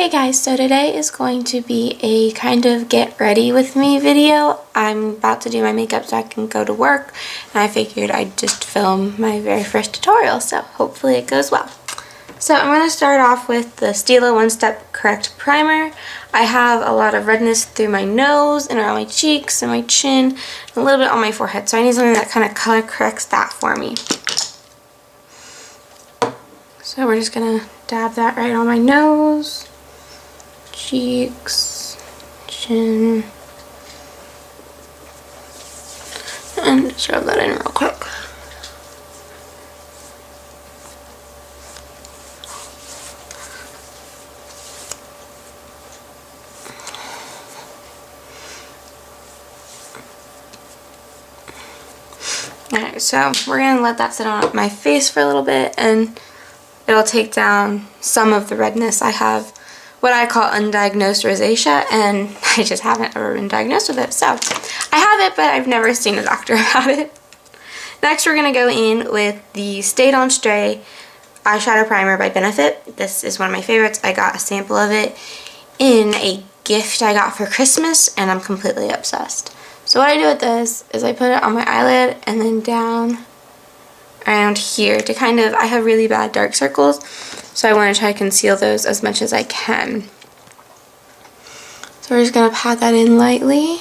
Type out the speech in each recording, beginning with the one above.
Hey guys, so today is going to be a kind of get ready with me video. I'm about to do my makeup so I can go to work, and I figured I'd just film my very first tutorial, so hopefully it goes well. So I'm going to start off with the Stila One Step Correct Primer. I have a lot of redness through my nose and around my cheeks and my chin, and a little bit on my forehead, so I need something that kind of color corrects that for me. So we're just going to dab that right on my nose, cheeks, chin, and just rub that in real quick. Alright, so we're going to let that sit on my face for a little bit, and it'll take down some of the redness. I have what I call undiagnosed rosacea, and I just haven't ever been diagnosed with it. So I have it, but I've never seen a doctor about it. Next, we're going to go in with the Stayed On Stray eyeshadow primer by Benefit. This is one of my favorites. I got a sample of it in a gift I got for Christmas, and I'm completely obsessed. So what I do with this is I put it on my eyelid and then down around here to kind of, I have really bad dark circles, so I want to try to conceal those as much as I can. So we're just going to pat that in lightly.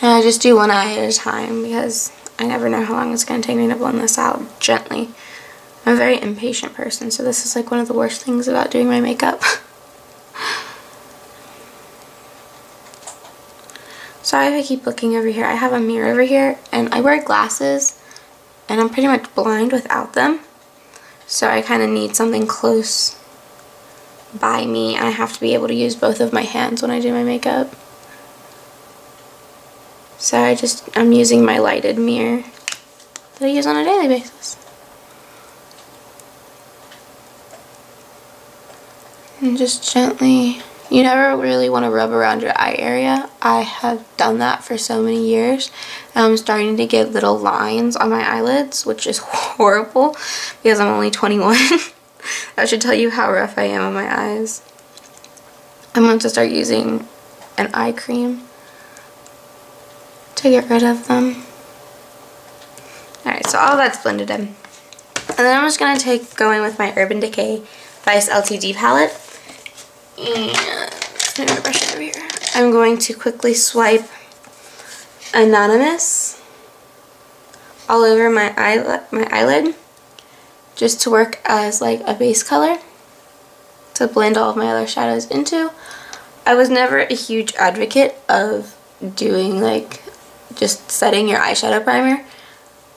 And I just do one eye at a time because I never know how long it's going to take me to blend this out gently. I'm a very impatient person, so this is like one of the worst things about doing my makeup. Sorry if I keep looking over here. I have a mirror over here, and I wear glasses, and I'm pretty much blind without them. So I kind of need something close by me, and I have to be able to use both of my hands when I do my makeup. So I'm using my lighted mirror that I use on a daily basis. And just gently, you never really want to rub around your eye area. I have done that for so many years. I'm starting to get little lines on my eyelids, which is horrible because I'm only 21. That should tell you how rough I am on my eyes. I'm going to start using an eye cream to get rid of them. Alright, so all that's blended in. And then I'm just going to go in with my Urban Decay Vice LTD palette. And let me brush it over here. I'm going to quickly swipe Anonymous all over my eyelid, just to work as like a base color to blend all of my other shadows into. I was never a huge advocate of doing like just setting your eyeshadow primer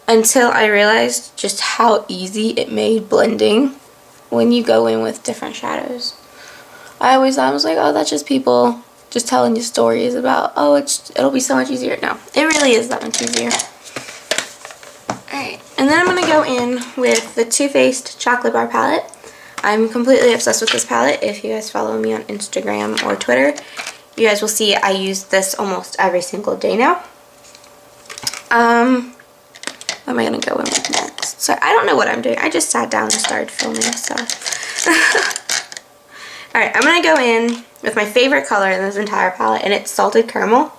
until I realized just how easy it made blending when you go in with different shadows. I always thought, I was like, oh, that's just people just telling you stories about, oh, it'll be so much easier. No, it really is that much easier. Alright, and then I'm going to go in with the Too Faced Chocolate Bar palette. I'm completely obsessed with this palette. If you guys follow me on Instagram or Twitter, you guys will see I use this almost every single day now. What am I going to go in with next? So I don't know what I'm doing. I just sat down and started filming, so. Alright, I'm going to go in with my favorite color in this entire palette, and it's Salted Caramel.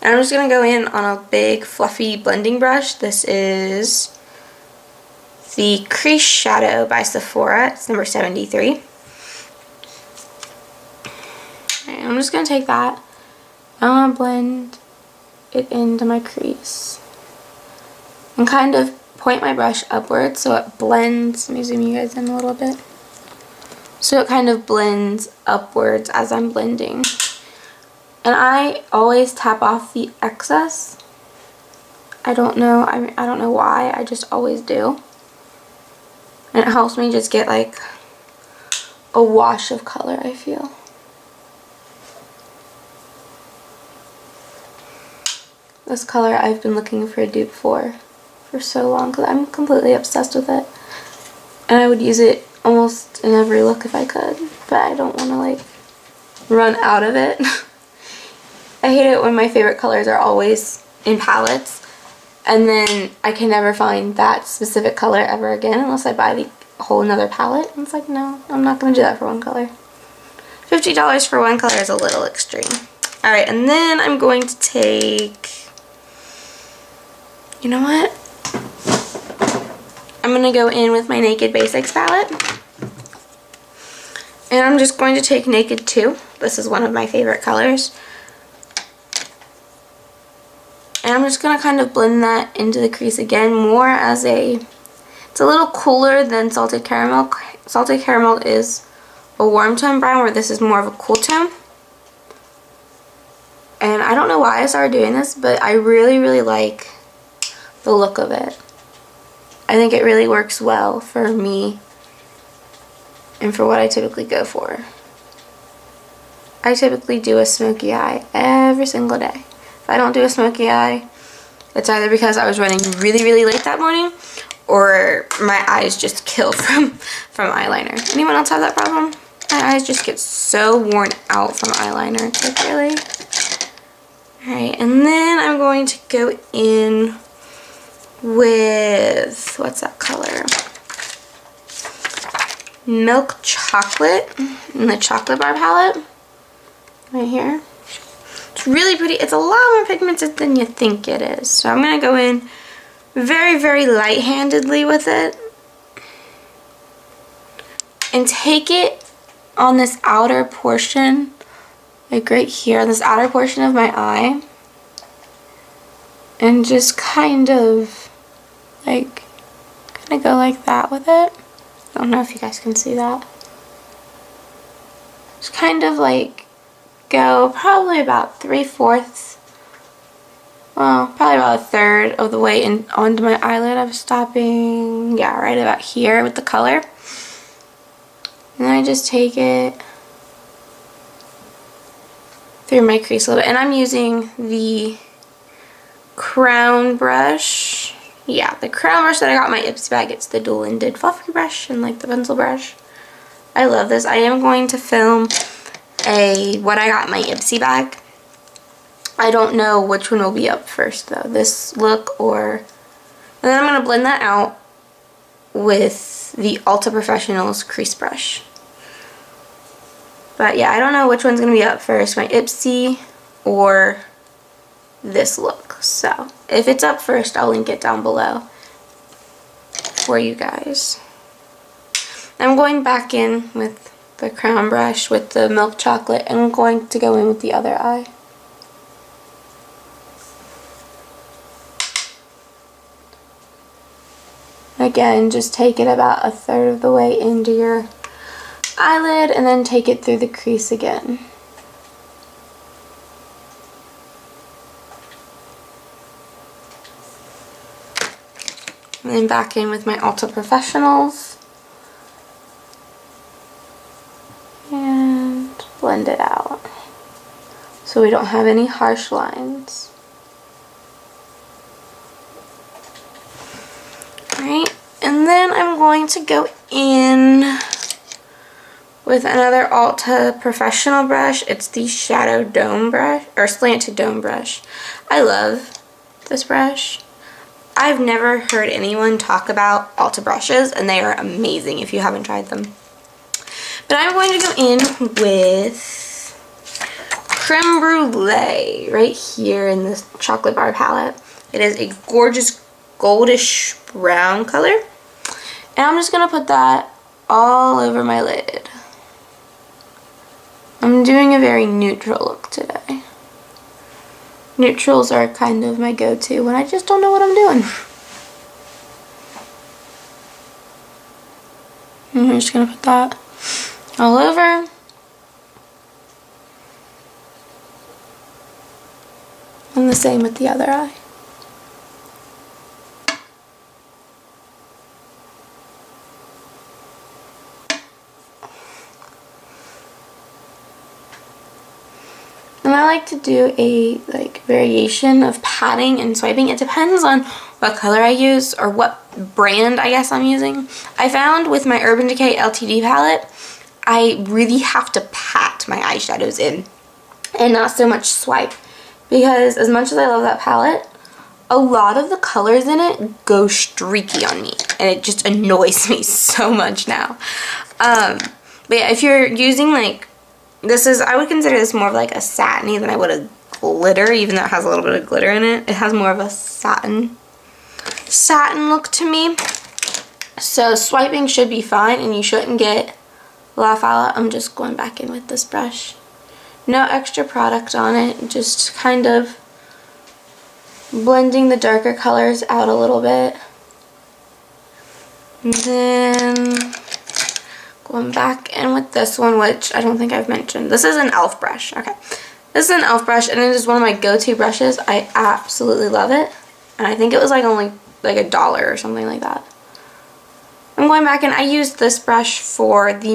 And I'm just going to go in on a big fluffy blending brush. This is the Crease Shadow by Sephora. It's number 73. Alright, I'm just going to take that. I'm going to blend it into my crease. And kind of point my brush upwards so it blends. Let me zoom you guys in a little bit. So it kind of blends upwards as I'm blending. And I always tap off the excess. I don't know why, I just always do. And it helps me just get like a wash of color, I feel. This color I've been looking for a dupe for so long because I'm completely obsessed with it. And I would use it almost in every look if I could, but I don't want to like run out of it. I hate it when my favorite colors are always in palettes and then I can never find that specific color ever again unless I buy a whole nother palette. And it's like, no, I'm not going to do that for one color. $50 for one color is a little extreme. Alright, and then I'm going to take, you know what? I'm going to go in with my Naked Basics palette. And I'm just going to take Naked 2. This is one of my favorite colors. And I'm just going to kind of blend that into the crease again, more as it's a little cooler than Salted Caramel. Salted Caramel is a warm tone brown, where this is more of a cool tone. And I don't know why I started doing this, but I really, really like the look of it. I think it really works well for me and for what I typically go for. I typically do a smoky eye every single day. If I don't do a smoky eye, it's either because I was running really, really late that morning, or my eyes just kill from eyeliner. Anyone else have that problem? My eyes just get so worn out from eyeliner. It's like, really? Alright, and then I'm going to go in with, what's that color? Milk Chocolate in the Chocolate Bar palette. Right here. It's really pretty. It's a lot more pigmented than you think it is. So I'm going to go in very, very light-handedly with it. And take it on this outer portion, like right here, this outer portion of my eye. And just kind of go like that with it. I don't know if you guys can see that. Just kind of like go probably about 3/4, well, probably about 1/3 of the way in onto my eyelid. I'm stopping, yeah, right about here with the color. And then I just take it through my crease a little bit. And I'm using the crown brush. Yeah, the crown brush that I got in my Ipsy bag. It's the dual-ended fluffy brush and like the pencil brush. I love this. I am going to film what I got in my Ipsy bag. I don't know which one will be up first though. This look or... And then I'm going to blend that out with the Ulta Professionals crease brush. But yeah, I don't know which one's going to be up first. My Ipsy or this look. So if it's up first, I'll link it down below for you guys. I'm going back in with the crown brush with the milk chocolate, and I'm going to go in with the other eye. Again, just take it about 1/3 of the way into your eyelid and then take it through the crease again. And then back in with my Ulta Professionals. And blend it out so we don't have any harsh lines. Alright, and then I'm going to go in with another Ulta Professional brush. It's the Shadow Dome brush, or Slanted Dome brush. I love this brush. I've never heard anyone talk about Ulta brushes, and they are amazing if you haven't tried them. But I'm going to go in with Creme Brulee right here in this Chocolate Bar palette. It is a gorgeous goldish brown color. And I'm just going to put that all over my lid. I'm doing a very neutral look today. Neutrals are kind of my go-to when I just don't know what I'm doing. And I'm just going to put that all over. And the same with the other eye. And I like to do a variation of patting and swiping. It depends on what color I use or what brand I guess I'm using. I found with my Urban Decay LTD palette, I really have to pat my eyeshadows in and not so much swipe. Because as much as I love that palette, a lot of the colors in it go streaky on me, and it just annoys me so much now. But yeah, if you're using like, I would consider this more of like a satiny than I would a glitter, even though it has a little bit of glitter in it. It has more of a satin look to me. So swiping should be fine, and you shouldn't get laugh out. I'm just going back in with this brush. No extra product on it, just kind of blending the darker colors out a little bit. And then going back in with this one, which I don't think I've mentioned. This is an e.l.f. brush. Okay. This is an e.l.f. brush, and it is one of my go-to brushes. I absolutely love it. And I think it was like only like $1 or something like that. I'm going back, and I used this brush for the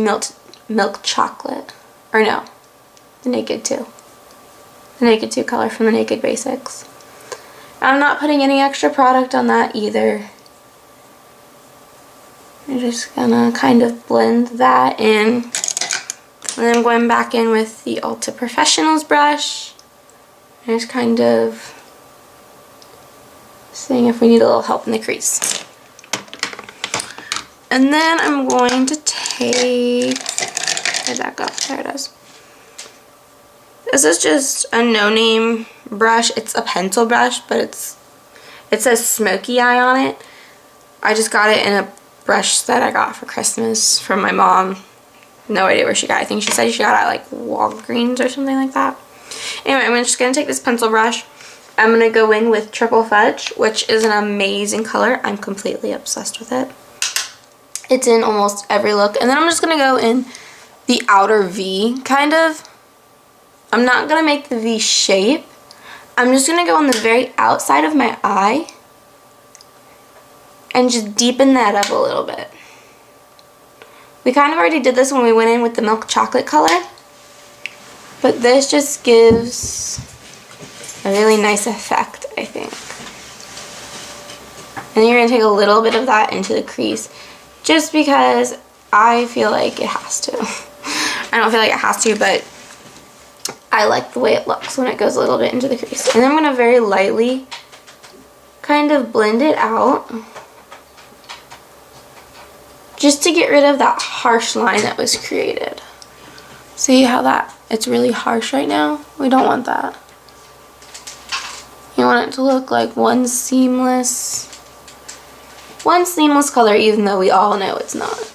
milk chocolate. Or no, the Naked 2. The Naked 2 color from the Naked Basics. I'm not putting any extra product on that either. I'm just gonna kind of blend that in. And then I'm going back in with the Ulta Professionals brush. And just kind of seeing if we need a little help in the crease. And then I'm going to take, where'd that go? There it is. This is just a no-name brush. It's a pencil brush, but it says Smokey eye on it. I just got it in a brush that I got for Christmas from my mom. No idea where she got it. I think she said she got it at like Walgreens or something like that. Anyway, I'm just going to take this pencil brush. I'm going to go in with Triple Fudge, which is an amazing color. I'm completely obsessed with it. It's in almost every look. And then I'm just going to go in the outer V, kind of. I'm not going to make the V shape. I'm just going to go on the very outside of my eye and just deepen that up a little bit. We kind of already did this when we went in with the milk chocolate color, but this just gives a really nice effect, I think. And you're going to take a little bit of that into the crease just because I feel like it has to. I don't feel like it has to, but I like the way it looks when it goes a little bit into the crease. And then I'm going to very lightly kind of blend it out just to get rid of that harsh line that was created. See how it's really harsh right now? We don't want that. You want it to look like one seamless color, even though we all know it's not.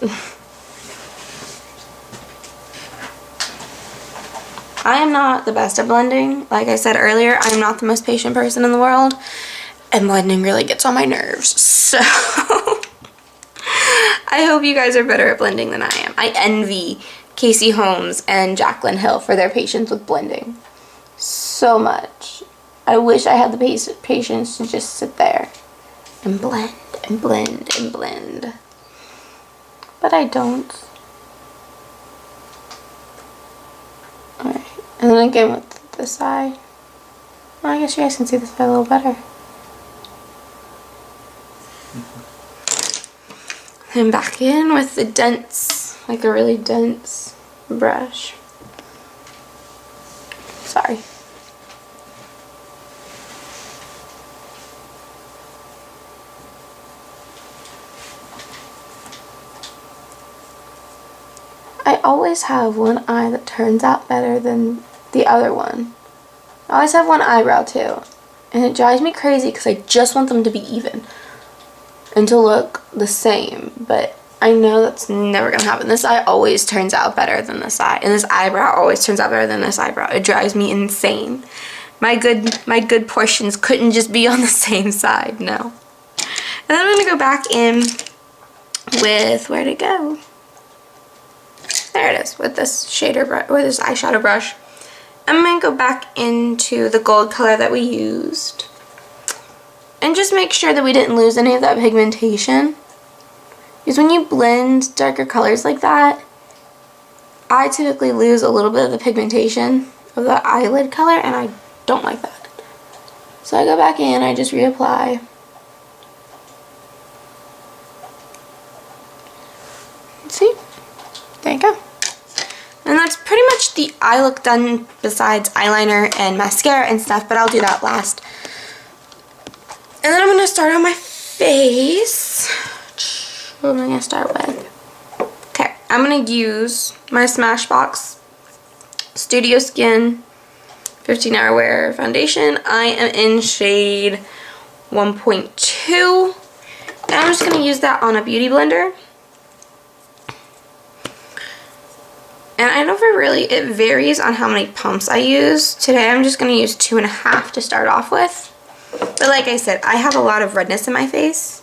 I am not the best at blending. Like I said earlier, I'm not the most patient person in the world, and blending really gets on my nerves. So I hope you guys are better at blending than I am. I envy Casey Holmes and Jaclyn Hill for their patience with blending so much. I wish I had the patience to just sit there and blend and blend and blend, but I don't. Alright, and then again with this side. Well, I guess you guys can see this side a little better. And back in with the dense, like a really dense brush. Sorry. I always have one eye that turns out better than the other one. I always have one eyebrow too. And it drives me crazy because I just want them to be even and to look the same, but I know that's never gonna happen. This eye always turns out better than this eye, and this eyebrow always turns out better than this eyebrow. It drives me insane. My good portions couldn't just be on the same side, no. And then I'm gonna go back in with, where'd it go? There it is, with this shader brush, with this eyeshadow brush. I'm gonna go back into the gold color that we used. And just make sure that we didn't lose any of that pigmentation. Because when you blend darker colors like that, I typically lose a little bit of the pigmentation of the eyelid color, and I don't like that. So I go back in, I just reapply. See? There you go. And that's pretty much the eye look done, besides eyeliner and mascara and stuff, but I'll do that last. And then I'm going to start on my face. What am I going to start with? Okay, I'm going to use my Smashbox Studio Skin 15 Hour Wear Foundation. I am in shade 1.2. And I'm just going to use that on a beauty blender. And I never really, it varies on how many pumps I use. Today I'm just going to use 2.5 to start off with. But like I said, I have a lot of redness in my face.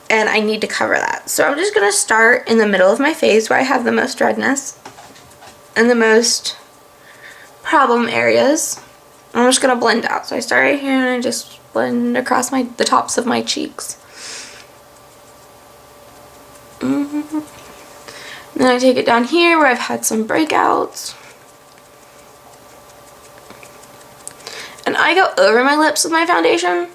And I need to cover that. So I'm just going to start in the middle of my face where I have the most redness. And the most problem areas. I'm just going to blend out. So I start right here and I just blend across the tops of my cheeks. Then I take it down here where I've had some breakouts. And I go over my lips with my foundation.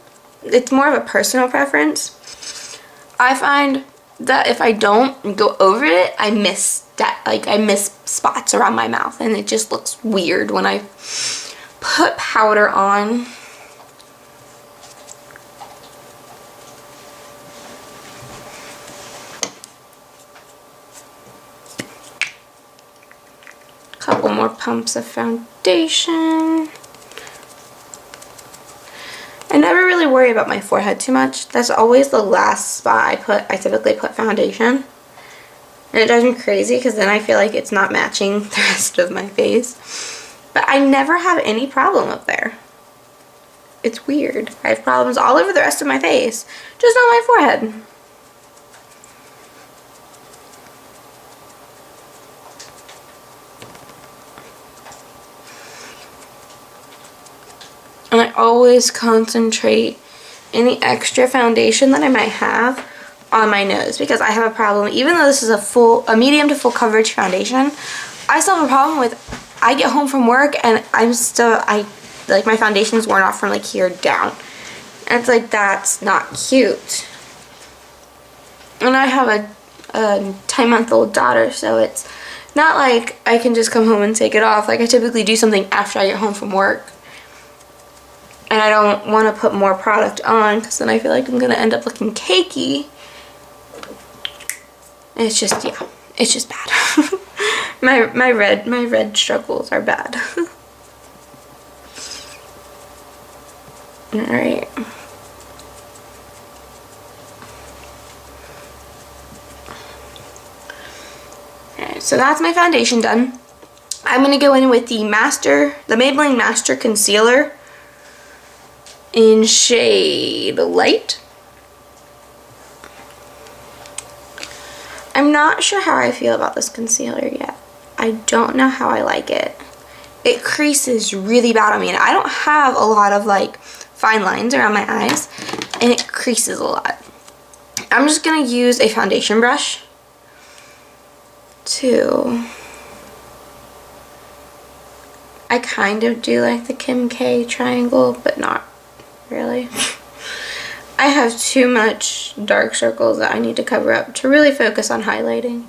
It's more of a personal preference. I find that if I don't go over it, I miss spots around my mouth, and it just looks weird when I put powder on. Couple more pumps of foundation. I never really worry about my forehead too much. That's always the last spot I typically put foundation. And it drives me crazy because then I feel like it's not matching the rest of my face. But I never have any problem up there. It's weird. I have problems all over the rest of my face, just on my forehead. And I always concentrate any extra foundation that I might have on my nose because I have a problem. Even though this is a medium to full coverage foundation, I still have a problem with, I get home from work and like my foundation's worn off from like here down. And it's like, that's not cute. And I have a 10-month-old daughter, so it's not like I can just come home and take it off. Like I typically do something after I get home from work. And I don't want to put more product on because then I feel like I'm going to end up looking cakey. And it's just, yeah, it's just bad. my red struggles are bad. Alright. Alright, so that's my foundation done. I'm going to go in with the Maybelline Master Concealer in shade Light. I'm not sure how I feel about this concealer yet. I don't know how I like it. It creases really bad on me, and I don't have a lot of like fine lines around my eyes, and it creases a lot. I'm just gonna use a foundation brush to, I kind of do like the Kim K triangle, but not really. I have too much dark circles that I need to cover up to really focus on highlighting.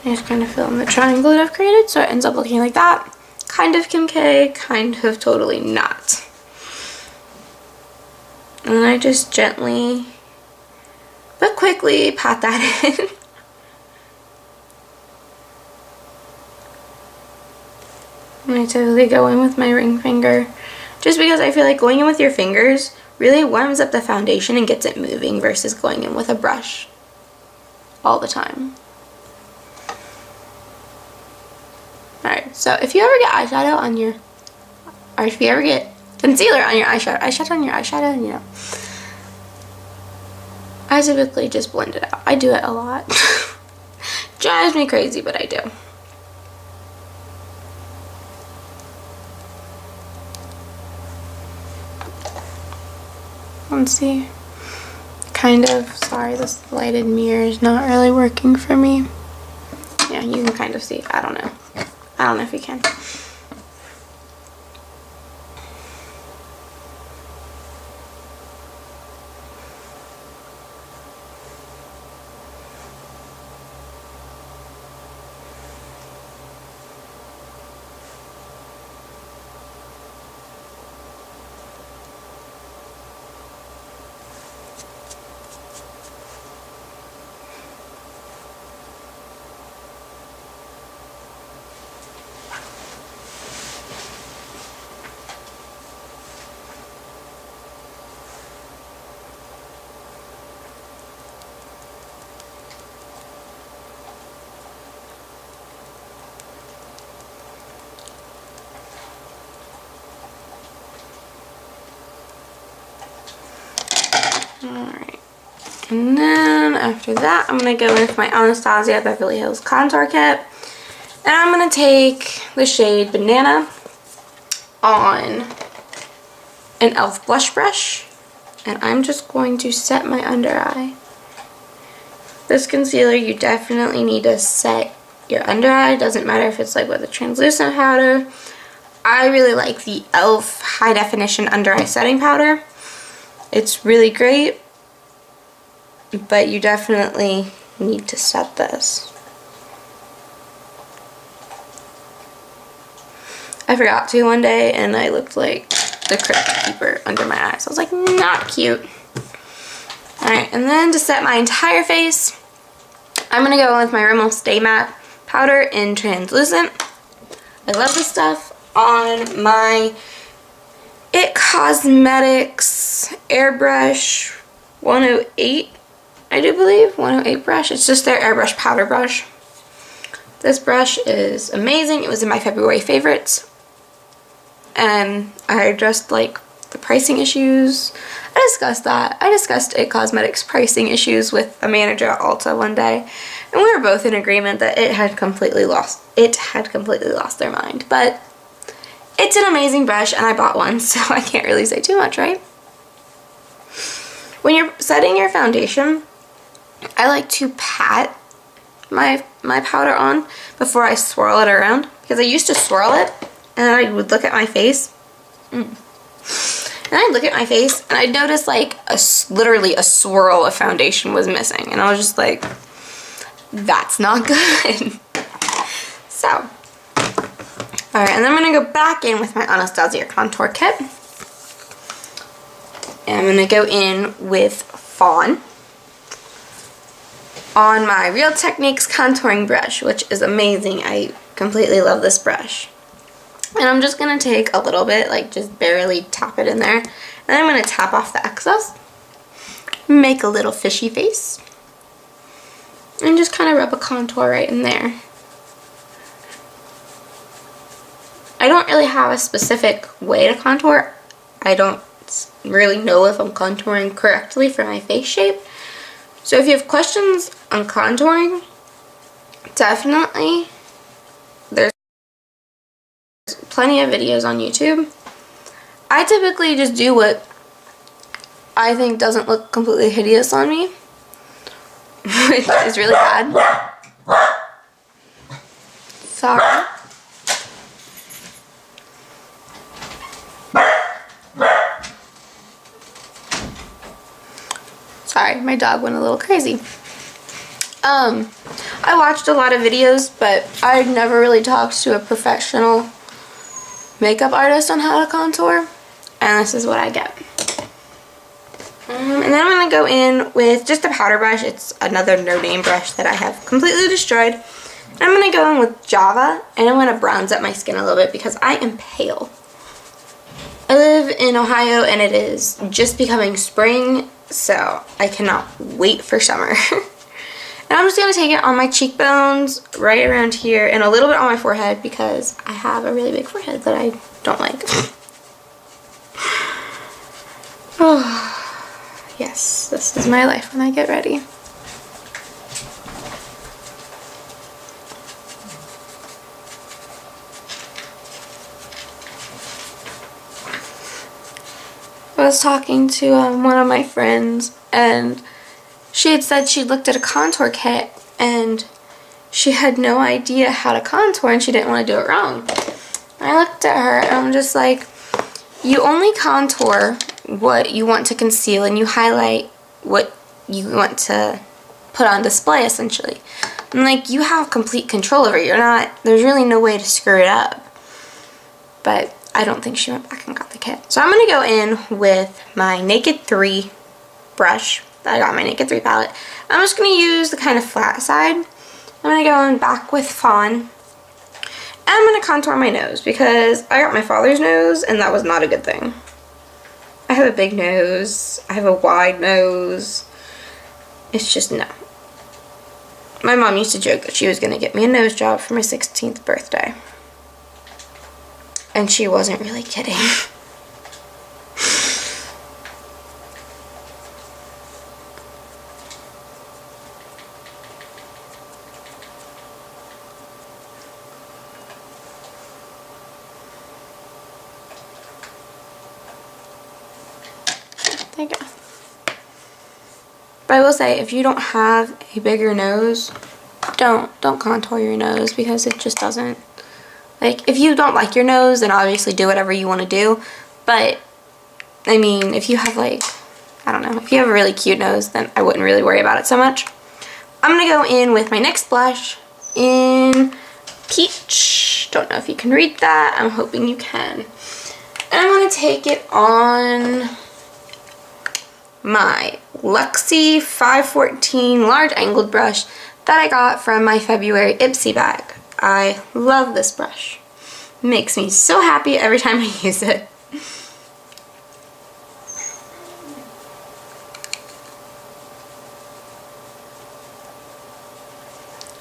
I just kind of fill in the triangle that I've created so it ends up looking like that. Kind of Kim K, kind of totally not. And then I just gently but quickly pat that in. And I totally go in with my ring finger. Just because I feel like going in with your fingers really warms up the foundation and gets it moving versus going in with a brush all the time. Alright, so if you ever get eyeshadow on your, or if you ever get concealer on your eyeshadow on your eyeshadow, you know, I typically just blend it out. I do it a lot. Drives me crazy, but I do. Let's see. Kind of, sorry, this lighted mirror is not really working for me. Yeah, you can kind of see. I don't know. I don't know if you can. Alright. And then after that, I'm going to go in with my Anastasia Beverly Hills Contour Kit. And I'm going to take the shade Banana on an e.l.f. blush brush. And I'm just going to set my under eye. This concealer, you definitely need to set your under eye. Doesn't matter if it's like with a translucent powder. I really like the e.l.f. High Definition Under Eye Setting Powder. It's really great, but you definitely need to set this. I forgot to one day and I looked like the Crypt Keeper under my eyes. I was like, not cute. Alright, and then to set my entire face, I'm going to go in with my Rimmel Stay Matte powder in translucent. I love this stuff on my It Cosmetics Airbrush 108, I do believe, 108 brush. It's just their airbrush powder brush. This brush is amazing. It was in my February favorites. And I addressed like the pricing issues. I discussed that. I discussed It Cosmetics pricing issues with a manager at Ulta one day, and we were both in agreement that it had completely lost their mind. But it's an amazing brush, and I bought one, so I can't really say too much, right? When you're setting your foundation, I like to pat my powder on before I swirl it around, because I used to swirl it and I would look at my face. And I'd look at my face and I'd notice like literally a swirl of foundation was missing. And I was just like, that's not good. So, alright, and then I'm going to go back in with my Anastasia Contour Kit. And I'm going to go in with Fawn on my Real Techniques contouring brush, which is amazing. I completely love this brush. And I'm just going to take a little bit, like just barely tap it in there. And then I'm going to tap off the excess. Make a little fishy face. And just kind of rub a contour right in there. I don't really have a specific way to contour. I don't really know if I'm contouring correctly for my face shape. So if you have questions on contouring, definitely there's plenty of videos on YouTube. I typically just do what I think doesn't look completely hideous on me, which is really bad. Sorry. Sorry, my dog went a little crazy. I watched a lot of videos, but I'd never really talked to a professional makeup artist on how to contour, and this is what I get. And then I'm going to go in with just a powder brush. It's another no-name brush that I have completely destroyed. And I'm going to go in with Java, and I'm going to bronze up my skin a little bit because I am pale. I live in Ohio, and it is just becoming spring, so I cannot wait for summer. And I'm just going to take it on my cheekbones, right around here, and a little bit on my forehead because I have a really big forehead that I don't like. Oh, yes, this is my life when I get ready. I was talking to one of my friends, and she had said she looked at a contour kit and she had no idea how to contour and she didn't want to do it wrong. I looked at her and I'm just like, you only contour what you want to conceal and you highlight what you want to put on display, essentially. And like, you have complete control over it. There's really no way to screw it up. But I don't think she went back and got the kit. So I'm going to go in with my Naked 3 brush. I got my Naked 3 palette. I'm just going to use the kind of flat side. I'm going to go in back with Fawn. And I'm going to contour my nose because I got my father's nose and that was not a good thing. I have a big nose. I have a wide nose. It's just no. My mom used to joke that she was going to get me a nose job for my 16th birthday. And she wasn't really kidding. But I will say, if you don't have a bigger nose, don't contour your nose, because it just doesn't. Like, if you don't like your nose, then obviously do whatever you want to do. But, I mean, if you have like, I don't know, if you have a really cute nose, then I wouldn't really worry about it so much. I'm going to go in with my NYX blush in Peach. Don't know if you can read that. I'm hoping you can. And I'm going to take it on my Luxie 514 large angled brush that I got from my February Ipsy bag. I love this brush. It makes me so happy every time I use it.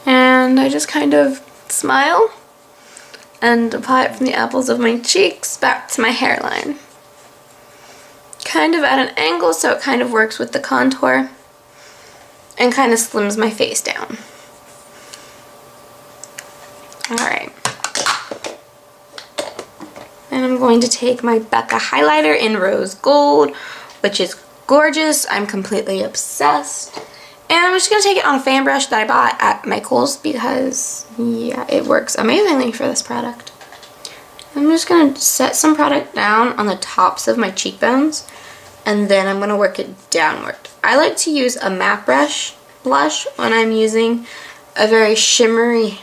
And I just kind of smile and apply it from the apples of my cheeks back to my hairline. Kind of at an angle, so it kind of works with the contour and kind of slims my face down. Alright. And I'm going to take my Becca highlighter in Rose Gold, which is gorgeous. I'm completely obsessed. And I'm just going to take it on a fan brush that I bought at Michael's because, yeah, it works amazingly for this product. I'm just going to set some product down on the tops of my cheekbones, and then I'm going to work it downward. I like to use a matte blush when I'm using a very shimmery...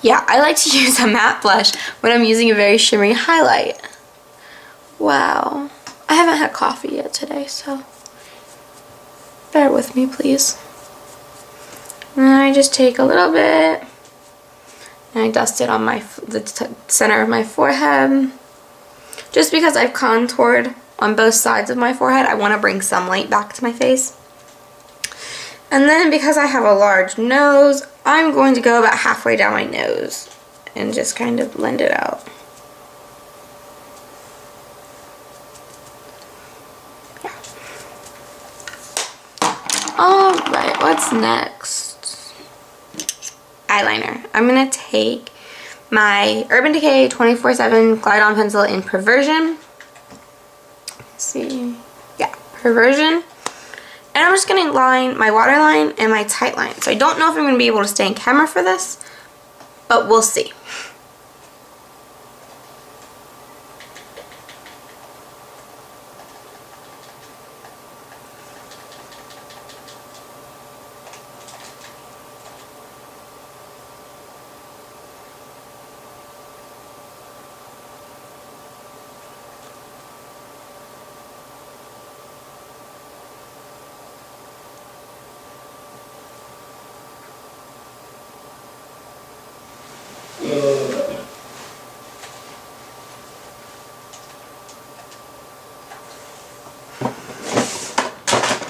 Yeah, I like to use a matte blush when I'm using a very shimmery highlight. Wow. I haven't had coffee yet today, so bear with me, please. And then I just take a little bit and I dust it on the center of my forehead. Just because I've contoured on both sides of my forehead, I want to bring some light back to my face. And then because I have a large nose, I'm going to go about halfway down my nose and just kind of blend it out. Alright, what's next? Eyeliner. I'm going to take my Urban Decay 24/7 Glide On Pencil in Perversion. Let's see. Yeah, Perversion. And I'm just going to line my waterline and my tight line. So I don't know if I'm going to be able to stay in camera for this, but we'll see.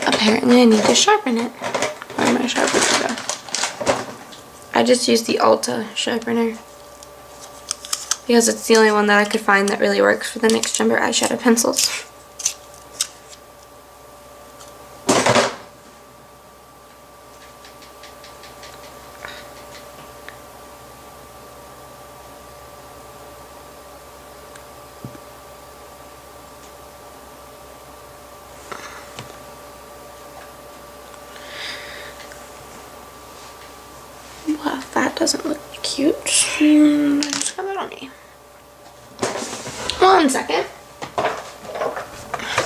Apparently I need to sharpen it. Where'd my sharpener go? I just used the Ulta sharpener because it's the only one that I could find that really works for the NYX Jumbo eyeshadow pencils. Wow, that doesn't look cute. I just got that on me. 1 second.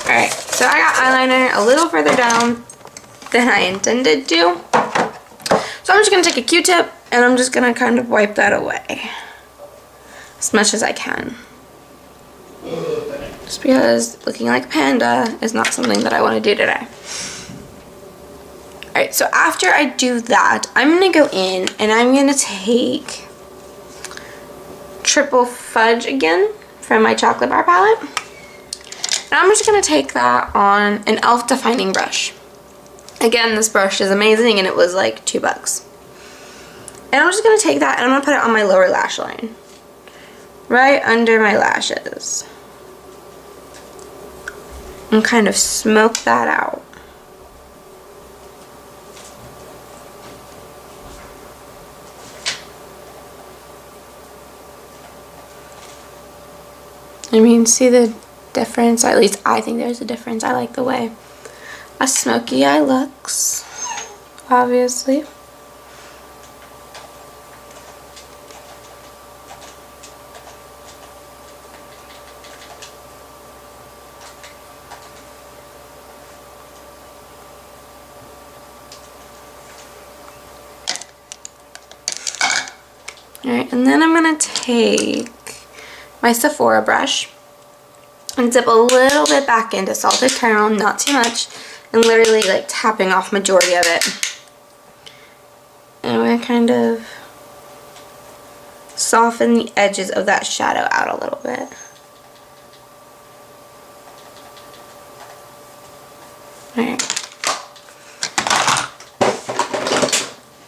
Alright, so I got eyeliner a little further down than I intended to. So I'm just going to take a Q-tip and I'm just going to kind of wipe that away as much as I can. Just because looking like a panda is not something that I want to do today. Alright, so after I do that, I'm going to go in and I'm going to take Triple Fudge again from my chocolate bar palette. And I'm just going to take that on an e.l.f. defining brush. Again, this brush is amazing and it was like $2. And I'm just going to take that and I'm going to put it on my lower lash line. Right under my lashes. And kind of smoke that out. I mean, see the difference? At least I think there's a difference. I like the way a smoky eye looks, obviously. Alright, and then I'm going to take my Sephora brush and dip a little bit back into salted caramel, not too much, and literally like tapping off majority of it. And I'm going to kind of soften the edges of that shadow out a little bit. Alright.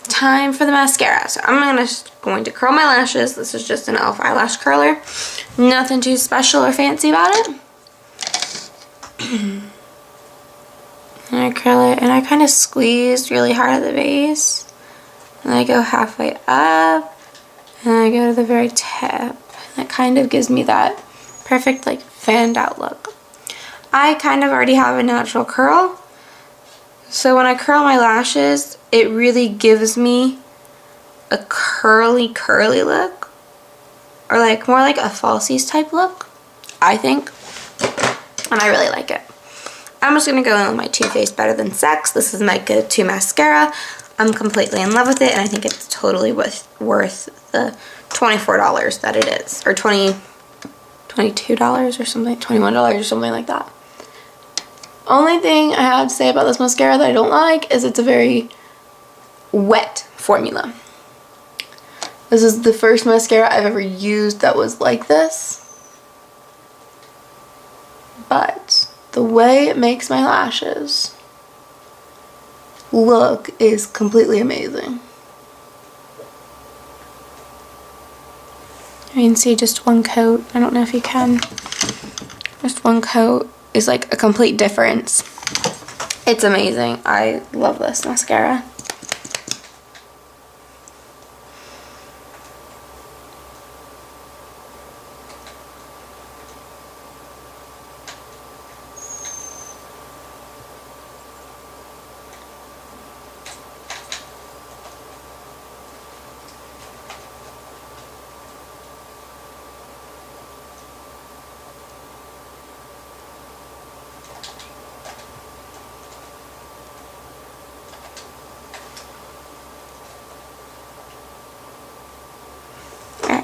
Time for the mascara. So I'm going to curl my lashes. This is just an e.l.f. eyelash curler. Nothing too special or fancy about it. And I curl it, and I kind of squeeze really hard at the base. And I go halfway up, and I go to the very tip. And it kind of gives me that perfect, like, fanned out look. I kind of already have a natural curl. So when I curl my lashes, it really gives me a curly look. Or like more like a falsies type look, I think. And I really like it. I'm just going to go in with my Too Faced Better Than Sex. This is my go-to mascara. I'm completely in love with it, and I think it's totally worth the $24 that it is. Or $22 or something, $21 or something like that. Only thing I have to say about this mascara that I don't like is it's a very wet formula. This is the first mascara I've ever used that was like this. But the way it makes my lashes look is completely amazing. You can see just one coat. I don't know if you can. Just one coat is like a complete difference. It's amazing. I love this mascara.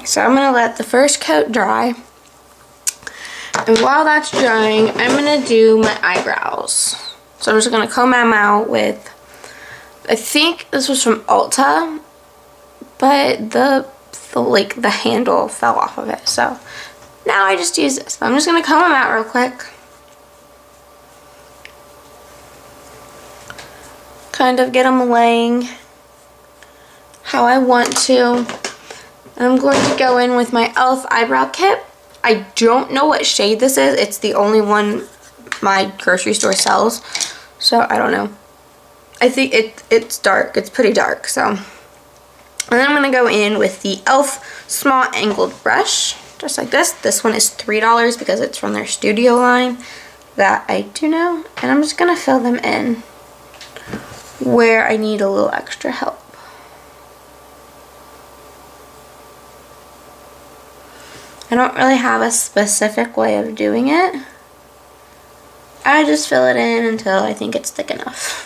So I'm going to let the first coat dry, and while that's drying, I'm going to do my eyebrows. So I'm just going to comb them out with, I think this was from Ulta, but the handle fell off of it, so now I just use this. But I'm just going to comb them out real quick, kind of get them laying how I want to. I'm going to go in with my e.l.f. eyebrow kit. I don't know what shade this is. It's the only one my grocery store sells, so I don't know. I think it's dark. It's pretty dark. So, and then I'm going to go in with the e.l.f. small angled brush, just like this. This one is $3 because it's from their studio line that I do know. And I'm just going to fill them in where I need a little extra help. I don't really have a specific way of doing it. I just fill it in until I think it's thick enough.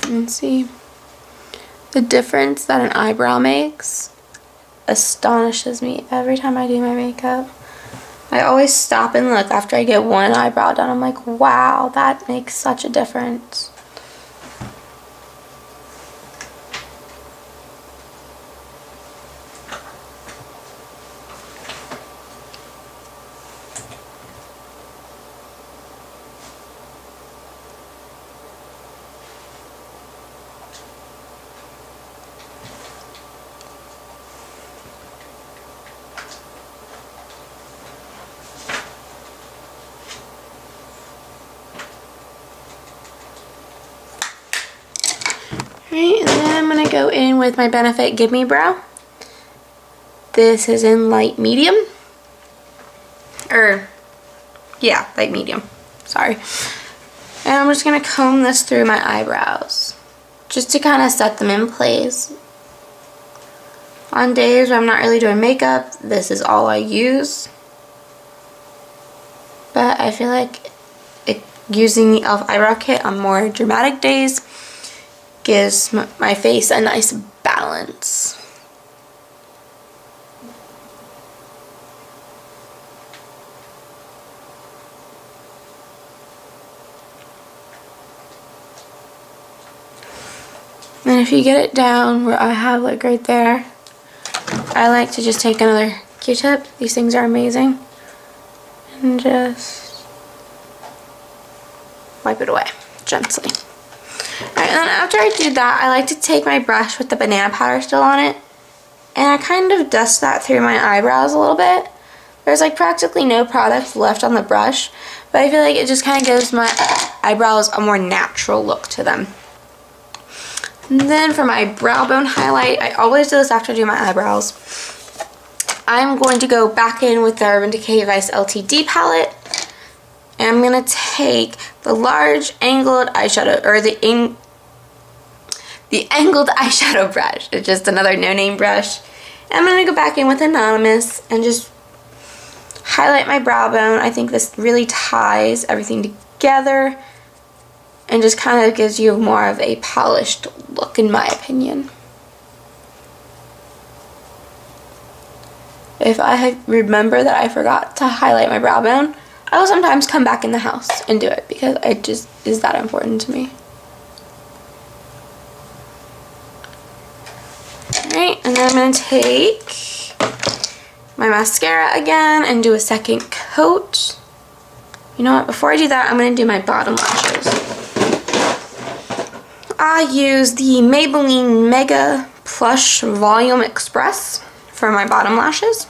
And see, the difference that an eyebrow makes astonishes me every time I do my makeup. I always stop and look after I get one eyebrow done. I'm like, wow, that makes such a difference. Right, and then I'm going to go in with my Benefit Give Me Brow. This is in light medium. Yeah, light medium. Sorry. And I'm just going to comb this through my eyebrows, just to kind of set them in place. On days where I'm not really doing makeup, this is all I use. But I feel like using the e.l.f. eyebrow kit on more dramatic days gives my face a nice balance. And if you get it down where I have, like right there, I like to just take another Q-tip. These things are amazing. And just wipe it away gently. Alright, and then after I do that, I like to take my brush with the banana powder still on it, and I kind of dust that through my eyebrows a little bit. There's like practically no product left on the brush, but I feel like it just kind of gives my eyebrows a more natural look to them. And then for my brow bone highlight, I always do this after I do my eyebrows. I'm going to go back in with the Urban Decay Vice LTD palette, and I'm going to take the large angled eyeshadow, or the angled eyeshadow brush. It's just another no-name brush. And I'm going to go back in with Anonymous and just highlight my brow bone. I think this really ties everything together and just kind of gives you more of a polished look, in my opinion. If I remember that I forgot to highlight my brow bone, I will sometimes come back in the house and do it because it just is that important to me. Alright, and then I'm going to take my mascara again and do a second coat. You know what, before I do that, I'm going to do my bottom lashes. I use the Maybelline Mega Plush Volume Express for my bottom lashes.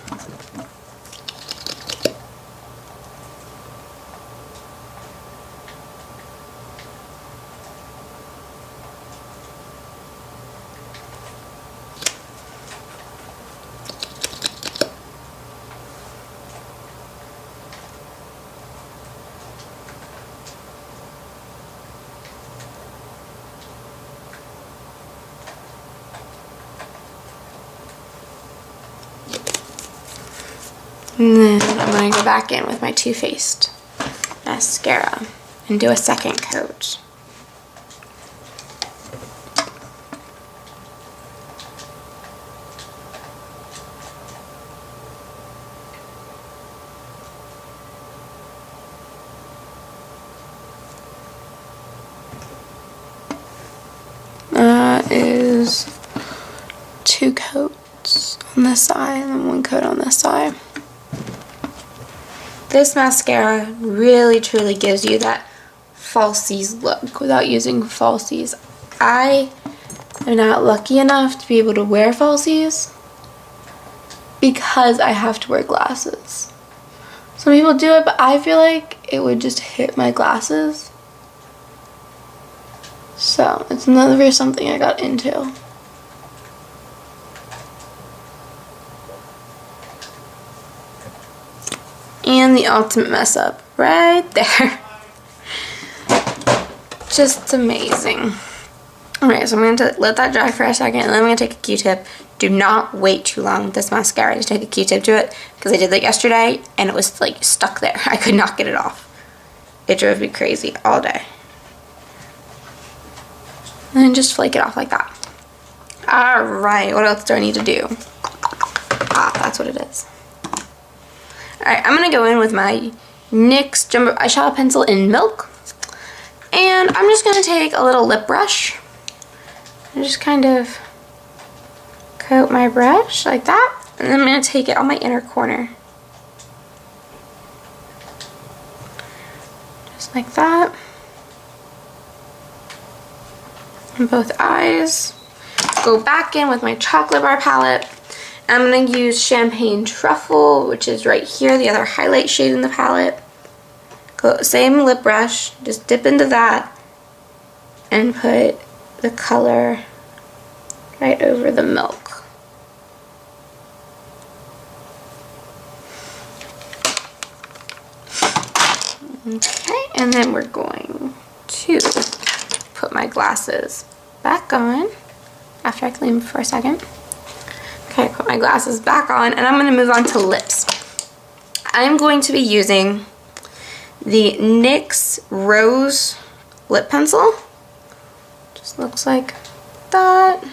And then I'm going to go back in with my Too Faced mascara and do a second coat. That is 2 coats on this side and then 1 coat on this side. This mascara really truly gives you that falsies look without using falsies. I am not lucky enough to be able to wear falsies because I have to wear glasses. Some people do it, but I feel like it would just hit my glasses. So it's never something I got into. And the ultimate mess up right there. Just amazing. Alright, so I'm going to let that dry for a second, and then I'm going to take a Q-tip. Do not wait too long with this mascara to take a Q-tip to it, because I did that yesterday, and it was like stuck there. I could not get it off. It drove me crazy all day. And then just flake it off like that. Alright, what else do I need to do? Ah, that's what it is. Alright, I'm going to go in with my NYX Jumbo Eyeshadow Pencil in Milk. And I'm just going to take a little lip brush and just kind of coat my brush like that. And then I'm going to take it on my inner corner. Just like that. On both eyes. Go back in with my chocolate bar palette. I'm going to use Champagne Truffle, which is right here, the other highlight shade in the palette. Go same lip brush, just dip into that and put the color right over the milk. Okay, and then we're going to put my glasses back on after I clean them for a second. Okay, put my glasses back on, and I'm going to move on to lips. I'm going to be using the NYX Rose lip pencil. Just looks like that.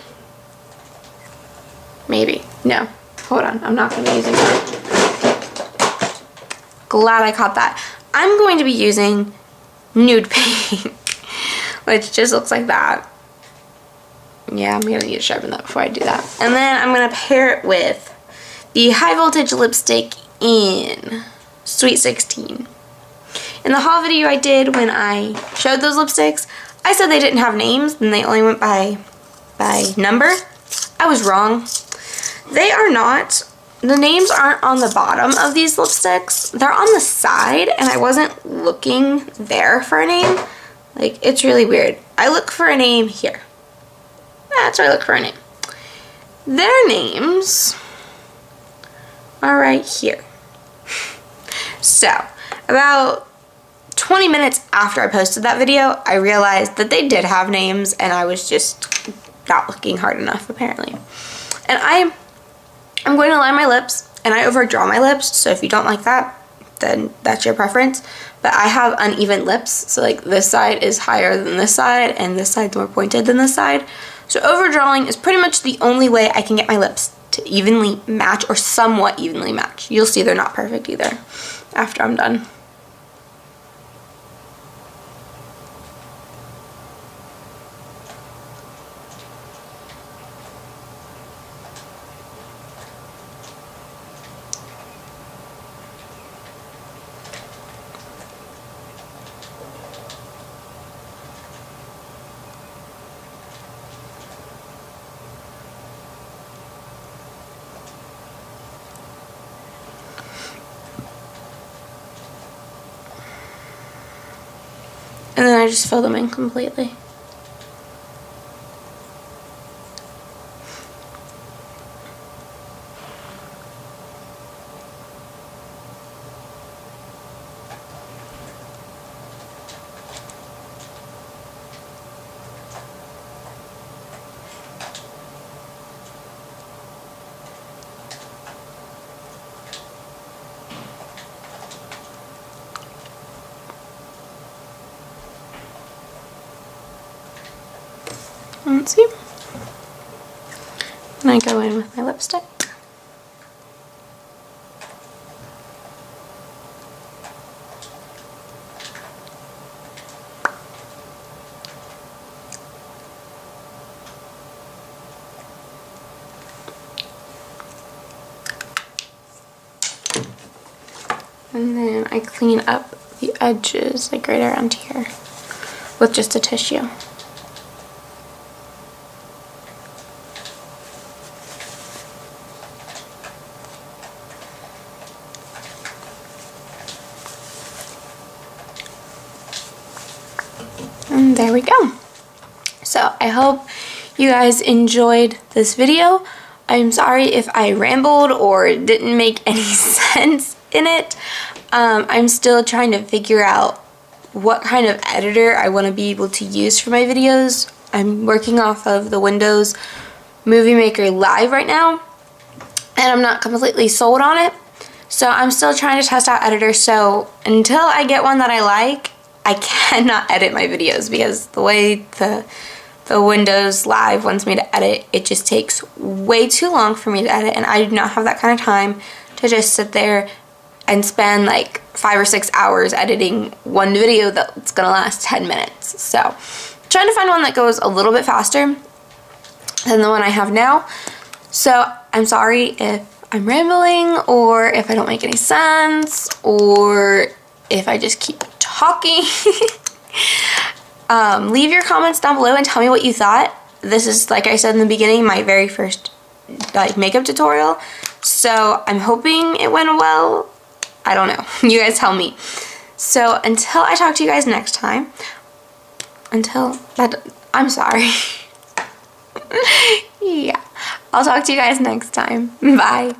Maybe. No. Hold on. I'm not going to be using that. Glad I caught that. I'm going to be using nude pink, which just looks like that. Yeah, I'm going to need to sharpen that before I do that. And then I'm going to pair it with the High Voltage lipstick in Sweet 16. In the haul video I did when I showed those lipsticks, I said they didn't have names and they only went by number. I was wrong. They are not. The names aren't on the bottom of these lipsticks. They're on the side, and I wasn't looking there for a name. Like, it's really weird. I look for a name here. That's where I look for a name. Their names are right here. So, about 20 minutes after I posted that video, I realized that they did have names, and I was just not looking hard enough, apparently. And I'm going to line my lips, and I overdraw my lips, so if you don't like that, then that's your preference. But I have uneven lips, so like this side is higher than this side, and this side's more pointed than this side. So overdrawing is pretty much the only way I can get my lips to evenly match, or somewhat evenly match. You'll see they're not perfect either after I'm done. And then I just fill them in completely. Let's see. And I go in with my lipstick. And then I clean up the edges, like right around here, with just a tissue. And there we go. So I hope you guys enjoyed this video. I'm sorry if I rambled or didn't make any sense in it. I'm still trying to figure out what kind of editor I want to be able to use for my videos. I'm working off of the Windows Movie Maker Live right now, and I'm not completely sold on it. So I'm still trying to test out editors. So until I get one that I like, I cannot edit my videos, because the way the Windows Live wants me to edit, it just takes way too long for me to edit, and I do not have that kind of time to just sit there and spend like 5 or 6 hours editing one video that's gonna last 10 minutes. So I'm trying to find one that goes a little bit faster than the one I have now. So I'm sorry if I'm rambling, or if I don't make any sense, or if I just keep talking. Leave your comments down below and tell me what you thought. This is, like I said in the beginning, my very first makeup tutorial, so I'm hoping it went well. I don't know. You guys tell me. So until I talk to you guys next time, I'm sorry. Yeah. I'll talk to you guys next time. Bye.